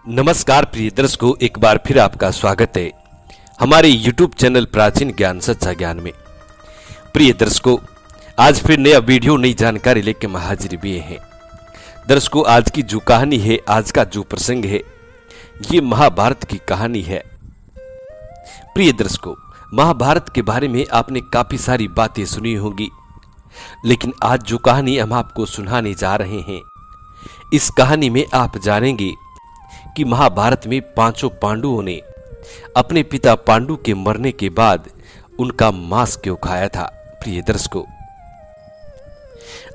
नमस्कार प्रिय दर्शकों, एक बार फिर आपका स्वागत है हमारे YouTube चैनल प्राचीन ज्ञान सच्चा ज्ञान में। प्रिय दर्शकों, आज फिर नया वीडियो नई जानकारी लेकर हम हाजिर हुए हैं। दर्शकों, आज की जो कहानी है, आज का जो प्रसंग है, ये महाभारत की कहानी है। प्रिय दर्शकों, महाभारत के बारे में आपने काफी सारी बातें सुनी होंगी, लेकिन आज जो कहानी हम आपको सुनाने जा रहे हैं, इस कहानी में आप जानेंगे कि महाभारत में पांचों पांडवों ने अपने पिता पांडु के मरने के बाद उनका मांस क्यों खाया था। प्रिय दर्शकों,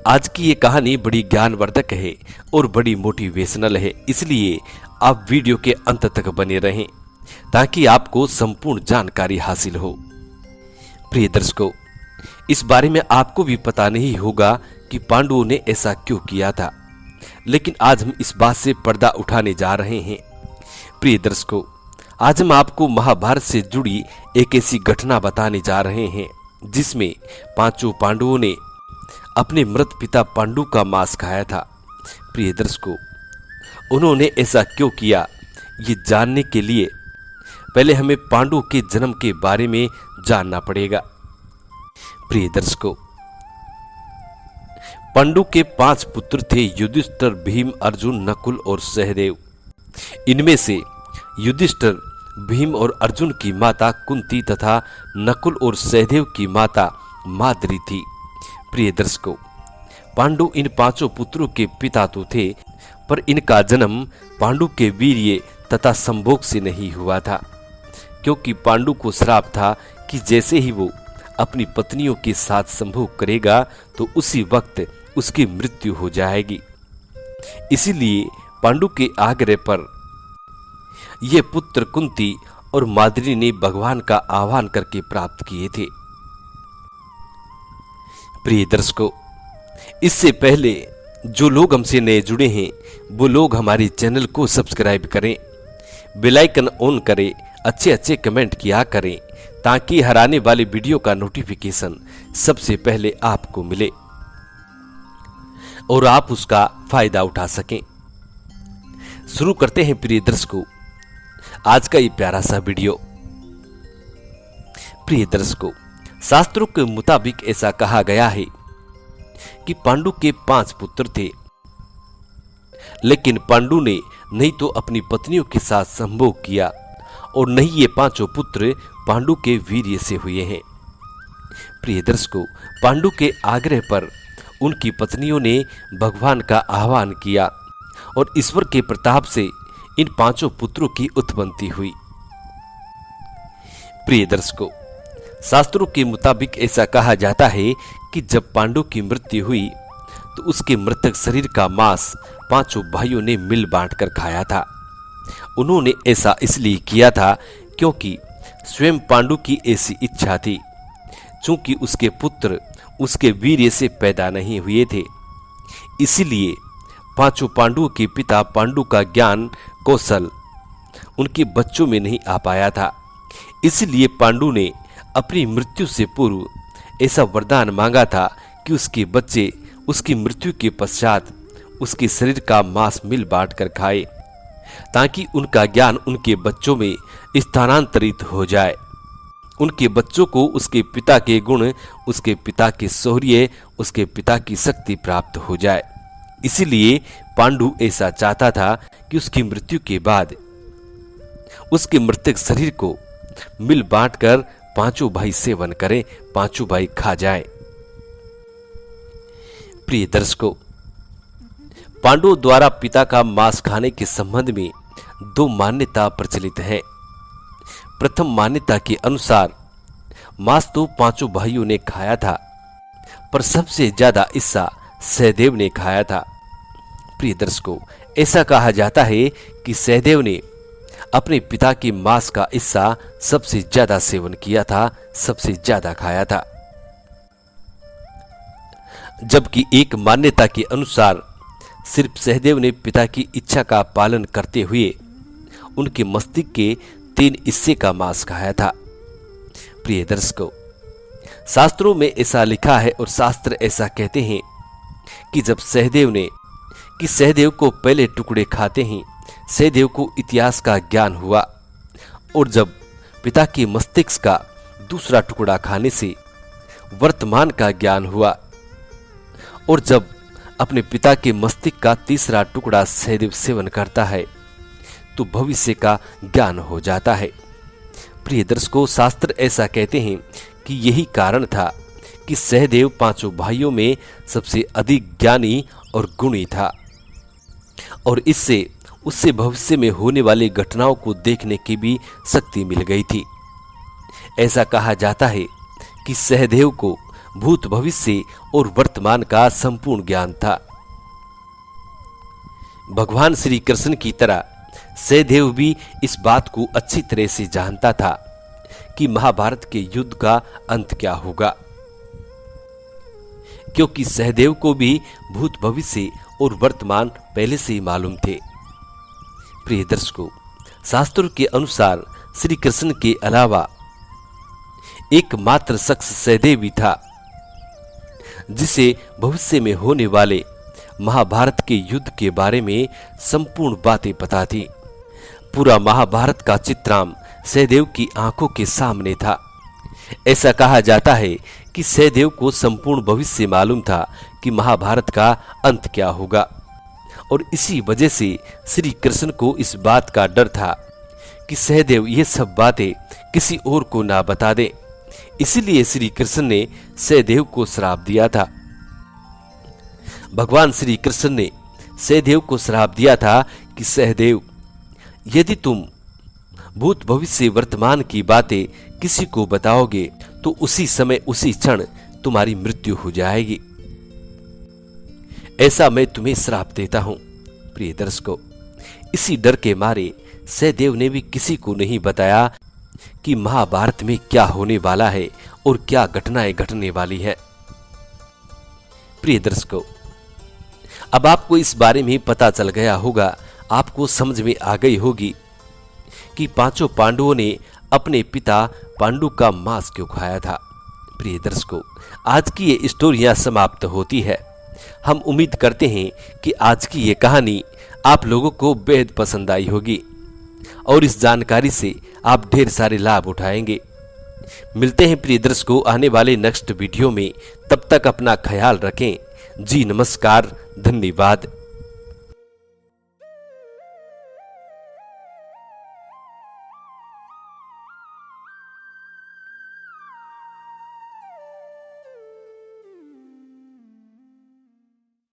आज की ये कहानी बड़ी ज्ञानवर्धक है और बड़ी मोटिवेशनल है, इसलिए आप वीडियो के अंत तक बने रहें ताकि आपको संपूर्ण जानकारी हासिल हो। प्रिय दर्शकों, इस बारे में आपको भी पता नहीं होगा कि पांडवों ने ऐसा क्यों किया था, लेकिन आज हम इस बात से पर्दा उठाने जा रहे हैं। प्रिय दर्शकों, आज हम आपको महाभारत से जुड़ी एक ऐसी घटना बताने जा रहे हैं जिसमें पांचों पांडवों ने अपने मृत पिता पांडु का मांस खाया था। प्रिय दर्शकों, उन्होंने ऐसा क्यों किया, ये जानने के लिए पहले हमें पांडु के जन्म के बारे में जानना पड़ेगा। प्रिय दर्शकों, पांडु के 5 पुत्र थे, युधिष्ठिर, भीम, अर्जुन, नकुल और सहदेव। इनमें से युधिष्ठिर, भीम और अर्जुन की माता कुंती तथा नकुल और सहदेव की माता माद्री थी। प्रिय दर्शकों, पांडु इन 5 पुत्रों के पिता तो थे, पर इनका जन्म पांडु के वीर्य तथा संभोग से नहीं हुआ था, क्योंकि पांडु को श्राप था कि जैसे ही वो अपनी पत्नियों के साथ संभोग करेगा तो उसी वक्त उसकी मृत्यु हो जाएगी। इसीलिए पांडु के आग्रह पर ये पुत्र कुंती और माद्री ने भगवान का आह्वान करके प्राप्त किए थे। प्रिय दर्शकों, इससे पहले जो लोग हमसे नए जुड़े हैं वो लोग हमारे चैनल को सब्सक्राइब करें, बेल आइकन ऑन करें, अच्छे कमेंट किया करें ताकि हर आने वाले वीडियो का नोटिफिकेशन सबसे पहले आपको मिले और आप उसका फायदा उठा सकें। शुरू करते हैं प्रिय दर्शकों आज का ये प्यारा सा वीडियो। प्रिय दर्शकों, शास्त्रों के मुताबिक ऐसा कहा गया है कि पांडु के 5 पुत्र थे, लेकिन पांडु ने नहीं तो अपनी पत्नियों के साथ संभोग किया और नहीं ये 5 पुत्र पांडु के वीर्य से हुए हैं। प्रिय दर्शकों, पांडु के आग्रह पर उनकी पत्नियों ने भगवान का आह्वान किया और ईश्वर के प्रताप से इन 5 पुत्रों की उत्पत्ति हुई। प्रिय दर्शकों, शास्त्रों के मुताबिक ऐसा कहा जाता है कि जब पांडु की मृत्यु हुई तो उसके मृतक शरीर का मांस 5 भाइयों ने मिल बांटकर खाया था। उन्होंने ऐसा इसलिए किया था क्योंकि स्वयं पांडु की ऐसी इच्छा थी, चूंकि उसके पुत्र उसके वीर्य से पैदा नहीं हुए थे। इसलिए 5 पांडुओं के पिता पांडु का ज्ञान कौशल उनके बच्चों में नहीं आ पाया था। इसलिए पांडु ने अपनी मृत्यु से पूर्व ऐसा वरदान मांगा था कि उसके बच्चे उसकी मृत्यु के पश्चात उसके शरीर का मांस मिल बांट कर खाए, ताकि उनका ज्ञान उनके बच्चों में स्थानांतरित हो जाए, उनके बच्चों को उसके पिता के गुण, उसके पिता के शौर्य, उसके पिता की शक्ति प्राप्त हो जाए। इसीलिए पांडु ऐसा चाहता था कि उसकी मृत्यु के बाद उसके मृतक शरीर को मिल बांटकर 5 भाई सेवन करें, 5 भाई खा जाएं। प्रिय दर्शकों, पांडवों द्वारा पिता का मांस खाने के संबंध में 2 मान्यता प्रचलित है। प्रथम मान्यता के अनुसार मांस तो 5 भाइयों ने खाया था, पर सबसे ज्यादा हिस्सा सहदेव ने खाया था। प्रिय दर्शकों, ऐसा कहा जाता है कि सहदेव ने अपने पिता के मांस का हिस्सा सबसे ज्यादा सेवन किया था, सबसे ज्यादा खाया था। जबकि एक मान्यता के अनुसार सिर्फ सहदेव ने पिता की इच्छा का पालन करते हुए उनके मस्तिष्क के 3 हिस्से का मांस खाया था। प्रिय दर्शकों, शास्त्रों में ऐसा लिखा है और शास्त्र ऐसा कहते हैं कि जब सहदेव को पहले टुकड़े खाते ही सहदेव को इतिहास का ज्ञान हुआ और जब पिता के मस्तिष्क का दूसरा टुकड़ा खाने से वर्तमान का ज्ञान हुआ और जब अपने पिता के मस्तिष्क का तीसरा टुकड़ा सहदेव सेवन करता है तो भविष्य का ज्ञान हो जाता है। प्रिय दर्शकों, शास्त्र ऐसा कहते हैं कि यही कारण था कि सहदेव पांचों भाइयों में सबसे अधिक ज्ञानी और गुणी था और इससे उससे भविष्य में होने वाली घटनाओं को देखने की भी शक्ति मिल गई थी। ऐसा कहा जाता है कि सहदेव को भूत, भविष्य और वर्तमान का संपूर्ण ज्ञान था। भगवान श्री कृष्ण की तरह सहदेव भी इस बात को अच्छी तरह से जानता था कि महाभारत के युद्ध का अंत क्या होगा, क्योंकि सहदेव को भी भूत, भविष्य और वर्तमान पहले से ही मालूम थे। प्रिय दर्शकों, शास्त्रों के अनुसार श्री कृष्ण के अलावा एकमात्र शख्स सहदेव ही था जिसे भविष्य में होने वाले महाभारत के युद्ध के बारे में संपूर्ण बातें पता थी। पूरा महाभारत का चित्रांश सहदेव की आंखों के सामने था। ऐसा कहा जाता है कि सहदेव को संपूर्ण भविष्य मालूम था कि महाभारत का अंत क्या होगा और इसी वजह से श्री कृष्ण को इस बात का डर था कि सहदेव ये सब बातें किसी और को ना बता दे। इसलिए श्री कृष्ण ने सहदेव को श्राप दिया था। भगवान श्री कृष्ण ने सहदेव को श्राप दिया था कि सहदेव, यदि तुम भूत, भविष्य, वर्तमान की बातें किसी को बताओगे तो उसी समय, उसी क्षण तुम्हारी मृत्यु हो जाएगी। ऐसा मैं तुम्हें श्राप देता हूं। प्रिय दर्शकों, इसी डर के मारे सहदेव ने भी किसी को नहीं बताया कि महाभारत में क्या होने वाला है और क्या घटनाएं घटने वाली है। प्रिय दर्शकों, अब आपको इस बारे में पता चल गया होगा, आपको समझ में आ गई होगी कि पांचों पांडवों ने अपने पिता पांडु का मांस क्यों खाया था। प्रिय दर्शकों, आज की ये स्टोरियां समाप्त होती है। हम उम्मीद करते हैं कि आज की ये कहानी आप लोगों को बेहद पसंद आई होगी और इस जानकारी से आप ढेर सारे लाभ उठाएंगे। मिलते हैं प्रिय दर्शकों आने वाले नेक्स्ट वीडियो में। तब तक अपना ख्याल रखें। जी नमस्कार, धन्यवाद।